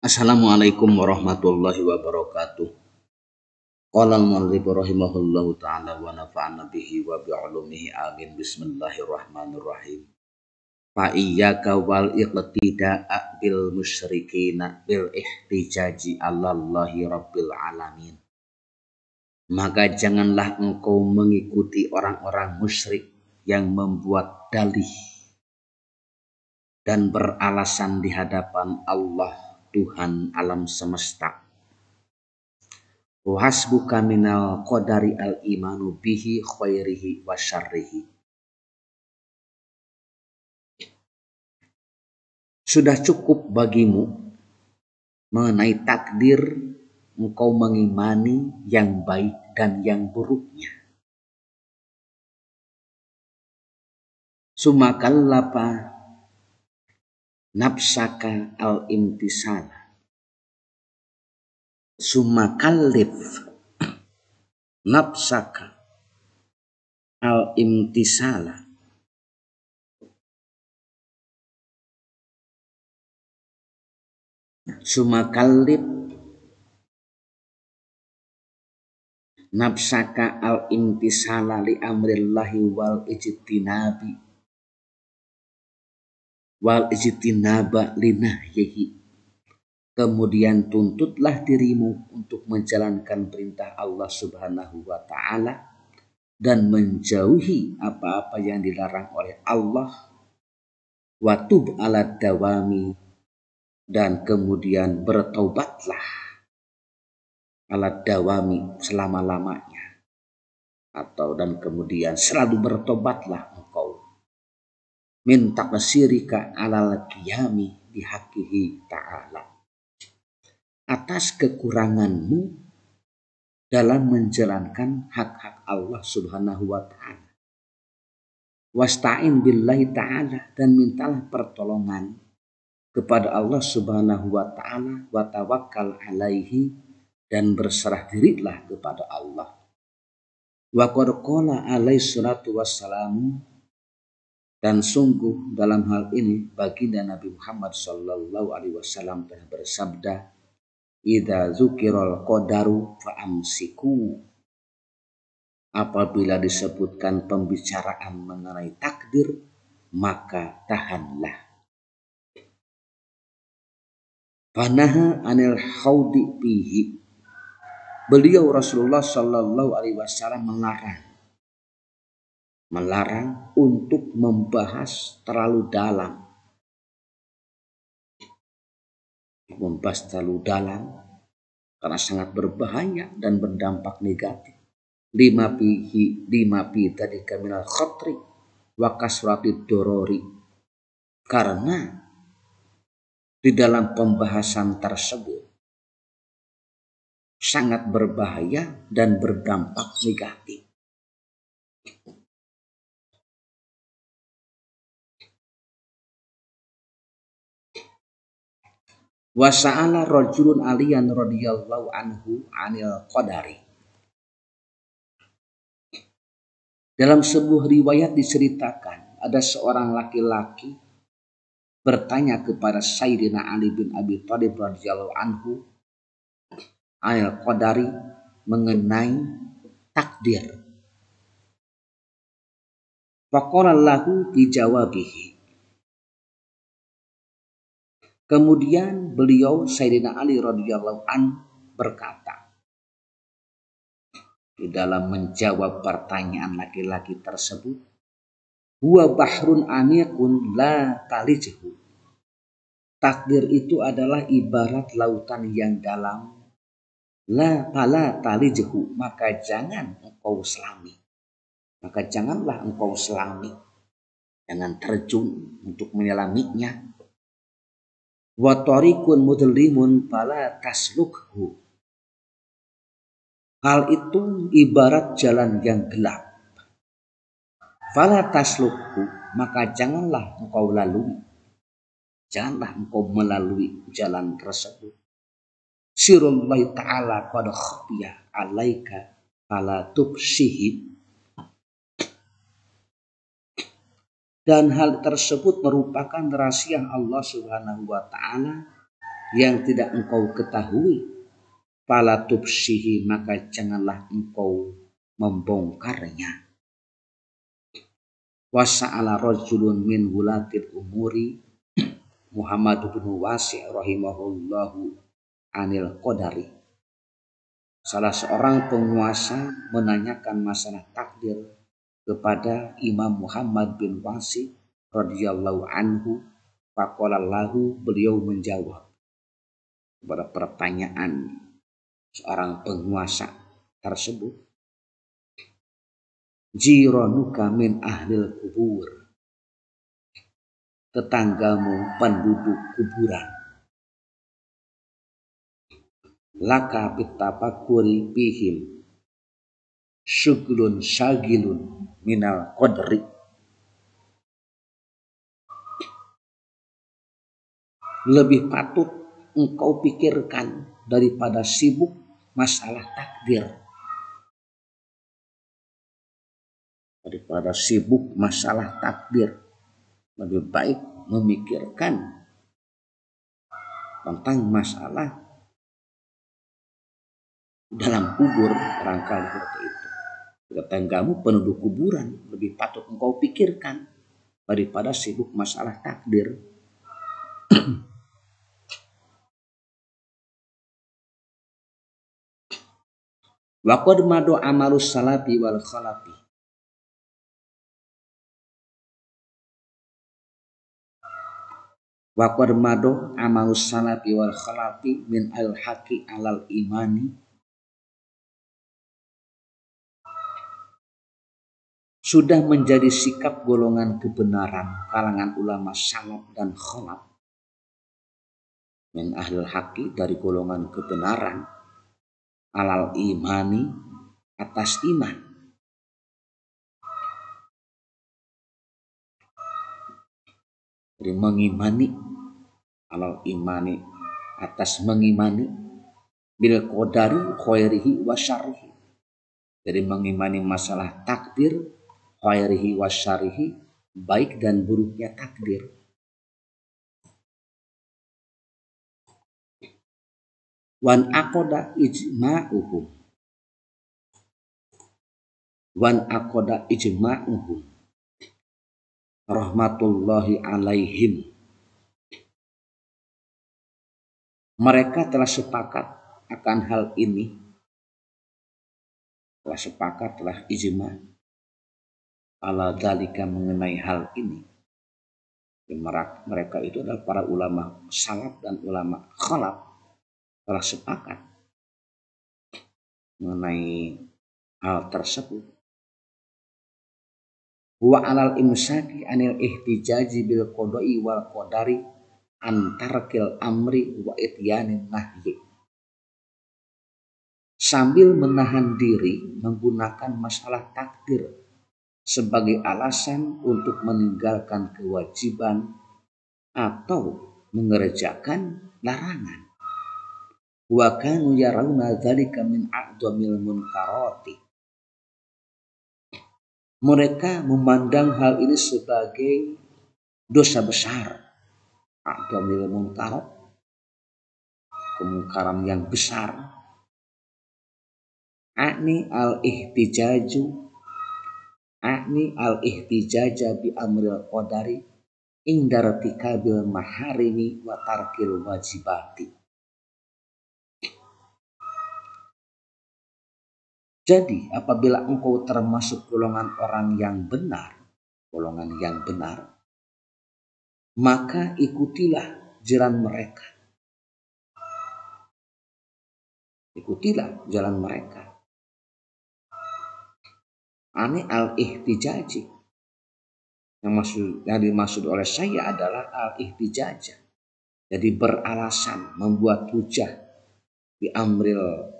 Assalamualaikum warahmatullahi wabarakatuh. Qala al-mu'allif rahimahullahu ta'ala wa nafa'ana bihi wa bi'ulumihi amin. Bismillahirrahmanirrahim. Fa iyyaka wal iqtida'a bil musyrikina bil ihtijaji 'alallahi rabbil alamin. Maka janganlah engkau mengikuti orang-orang musyrik yang membuat dalih dan beralasan di hadapan Allah Tuhan alam semesta. Hasbuka minal qadari al imanu bihi khairihi wa syarrihi. Sudah cukup bagimu mengenai takdir engkau mengimani yang baik dan yang buruknya. Sumakallapa nafsaka al imtisala. Sumakallif nafsaka al imtisala. Sumakallif nafsaka al imtisala li amrillahi wal ijtinaba linahyihi. Kemudian tuntutlah dirimu untuk menjalankan perintah Allah Subhanahu wa ta'ala dan menjauhi apa-apa yang dilarang oleh Allah. Wa tub ala dawami, dan kemudian bertaubatlah ala dawami, selama-lamanya, dan kemudian selalu bertobatlah engkau min taqsirika alal qiyami bihaqihi ta'ala, atas kekuranganmu dalam menjalankan hak-hak Allah Subhanahu wa ta'ala. Wasta'in billahi ta'ala, dan mintalah pertolongan kepada Allah Subhanahu wa ta'ala. Wa tawakkal alaihi, dan berserah dirilah kepada Allah. Wa qad qala alaihi salatu wassalamu, dan sungguh dalam hal ini baginda Nabi Muhammad sallallahu alaihi wasallam telah bersabda, idza dzukirul qadaru fa amsiku. Apabila disebutkan pembicaraan mengenai takdir, maka tahanlah. Fanaha anil haudi bihi. Beliau Rasulullah sallallahu alaihi wasallam melarang untuk membahas terlalu dalam. Membahas terlalu dalam karena sangat berbahaya dan berdampak negatif. Lima pi tadi kaminal khotri wa kasrati dorori. Karena di dalam pembahasan tersebut sangat berbahaya dan berdampak negatif. Wa sa'ala rajulun aliyan radhiyallahu anhu anil qadari. Dalam sebuah riwayat diceritakan ada seorang laki-laki bertanya kepada Sayyidina Ali bin Abi Thalib radhiyallahu anhu anil qadari, mengenai takdir. Faqala lahu bijawabihi. Kemudian beliau Sayyidina Ali radhiyallahu anhu berkata di dalam menjawab pertanyaan laki-laki tersebut, huwa bahrun amiqun la talijhu. Takdir itu adalah ibarat lautan yang dalam, la talijhu, maka jangan engkau selami. Maka janganlah engkau selami, jangan terjun untuk menyelaminya. Wa tariqun mudlimun fala taslukhu. Hal itu ibarat jalan yang gelap. Fala taslukhu, maka janganlah engkau lalui. Janganlah engkau melalui jalan tersebut. Sirullahi ta'ala qad khafiya alaika fala tubsihid. Dan hal tersebut merupakan rahasia Allah Subhanahu wa ta'ala yang tidak engkau ketahui, fala tubsihi, maka janganlah engkau membongkarnya. Wasa'ala rajulun min wulatil umuri Muhammad bin Wasi' rahimahullahu anil qadari. Salah seorang penguasa menanyakan masalah takdir kepada Imam Muhammad bin Wasi' radhiyallahu anhu. Faqala lahu, beliau menjawab kepada pertanyaan seorang penguasa tersebut, jiranuka min ahlil kubur, tetanggamu penduduk kuburan, laka bitafakuri bihim syughlun syagilun minal qadri, lebih patut engkau pikirkan daripada sibuk masalah takdir. Daripada sibuk masalah takdir, lebih baik memikirkan tentang masalah dalam kubur. Barangkali seperti itu. Tetanggamu penduduk kuburan, lebih patut engkau pikirkan daripada sibuk masalah takdir. Wa qad madu amalus salafi wal khalafi. Wa qad madu amalus salafi wal khalafi min al haqi alal imani. Sudah menjadi sikap golongan kebenaran kalangan ulama salaf dan khalaf, min ahlul haqi, dari golongan kebenaran, alal imani, atas iman. Jadi mengimani, alal imani, atas mengimani, bil qadari khairihi wa syarrihi. Jadi mengimani masalah takdir, khairihi wa syarrihi, baik dan buruknya takdir. Wan aqoda ijma'uhum, wan aqoda ijma'uhum rahmatullahi alaihim. Mereka telah sepakat akan hal ini, telah sepakat, telah ijma' ala dzalika, mengenai hal ini. Mereka itu adalah para ulama salaf dan ulama khalaf, telah sepakat mengenai hal tersebut. Wa alal imsaki anil ihtijaji bil qada'i wal qadari antarkil amri wa ityanin nahyi. Sambil menahan diri menggunakan masalah takdir sebagai alasan untuk meninggalkan kewajiban atau mengerjakan larangan. Wa kanu yarawna dzalika min a'dhamil munkarati. Mereka memandang hal ini sebagai dosa besar. A'dhamil munkarat, kemungkaran yang besar. A'ni al-ihtijaja bi amril qadari indartikabil maharimi wa tarkil wajibati. Jadi apabila engkau termasuk golongan orang yang benar, maka ikutilah jalan mereka. Ikutilah jalan mereka. Ani al-ihtijaji. Yang dimaksud oleh saya adalah al-ihtijaja. Jadi beralasan, membuat hujah di amril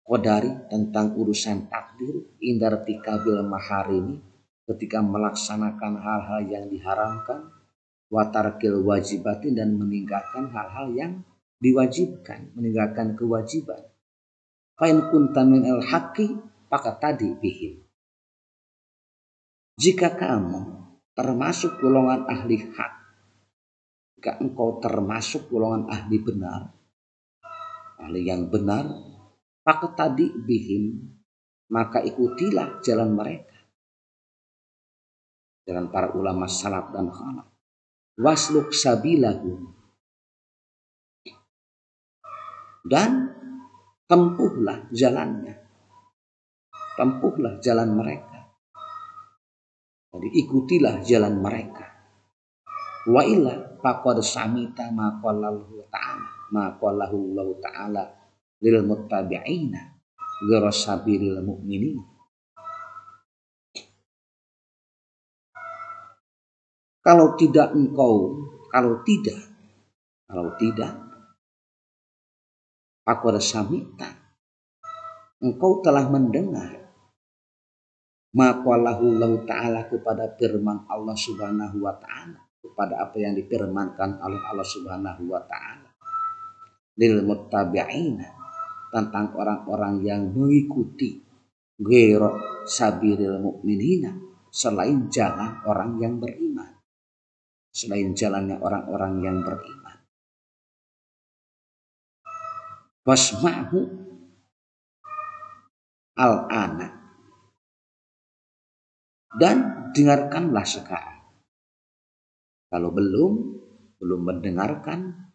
qadari, tentang urusan takdir, indartikabil maharimi, ketika melaksanakan hal-hal yang diharamkan, watarkil wajibatin, dan meninggalkan hal-hal yang diwajibkan, meninggalkan kewajiban. Fain kunta min al haqqi faqatadi bihim. Jika kamu termasuk golongan ahli hak, jika engkau termasuk golongan ahli benar, ahli yang benar, faqtadi bihim, maka ikutilah jalan mereka, jalan para ulama salaf dan khalaf. Wasluk sabilahum, dan tempuhlah jalannya, tempuhlah jalan mereka. Jadi ikutilah jalan mereka. Wa illa faqad samita ma qallahu ta'ala, ma qallahu Allah ta'ala lil muttabi'ina ghairu sabilil mu'minin. Kalau tidak, faqad samita, engkau telah mendengar ma qallahu Allah ta'ala, kepada firman Allah Subhanahu wa ta'ala, kepada apa yang difirmankan oleh Allah Subhanahu wa ta'ala lil muttabi'ina, tentang orang-orang yang mengikuti ghairu sabilil mu'minina, selain jalan orang yang beriman, selain jalannya orang-orang yang beriman. Wasma'hu al-ana, dan dengarkanlah sekarang. Kalau belum mendengarkan,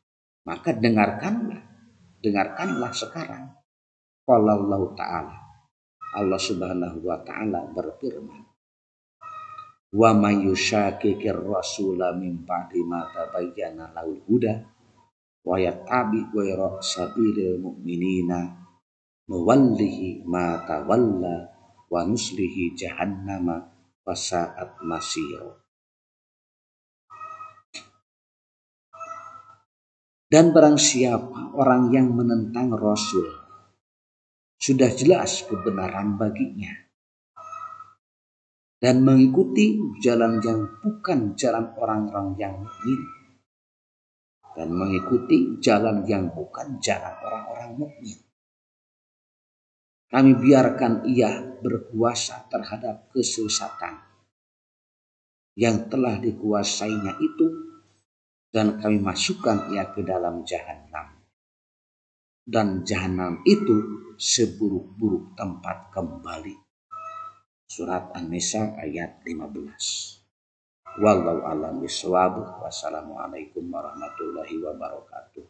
maka dengarkanlah sekarang. Qala Allah ta'ala, Allah Subhanahu wa ta'ala berfirman, wa may yushaqiqir rasula min ba'di ma tabayyana lahul huda wa yattabi ghayra sabilil mu'minina nuwallihi ma tawalla wa nuslihi jahannama wasa'at masir. Dan barang siapa orang yang menentang Rasul, sudah jelas kebenaran baginya, dan mengikuti jalan yang bukan jalan orang-orang yang mukmin, dan mengikuti jalan yang bukan jalan orang-orang mukmin, kami biarkan ia berkuasa terhadap kesesatan yang telah dikuasainya itu, dan kami masukkan ia ke dalam jahanam. Dan jahanam itu seburuk-buruk tempat kembali. Surat An-Nisa ayat 15. Wallahu a'lam bishawab. Wassalamualaikum warahmatullahi wabarakatuh.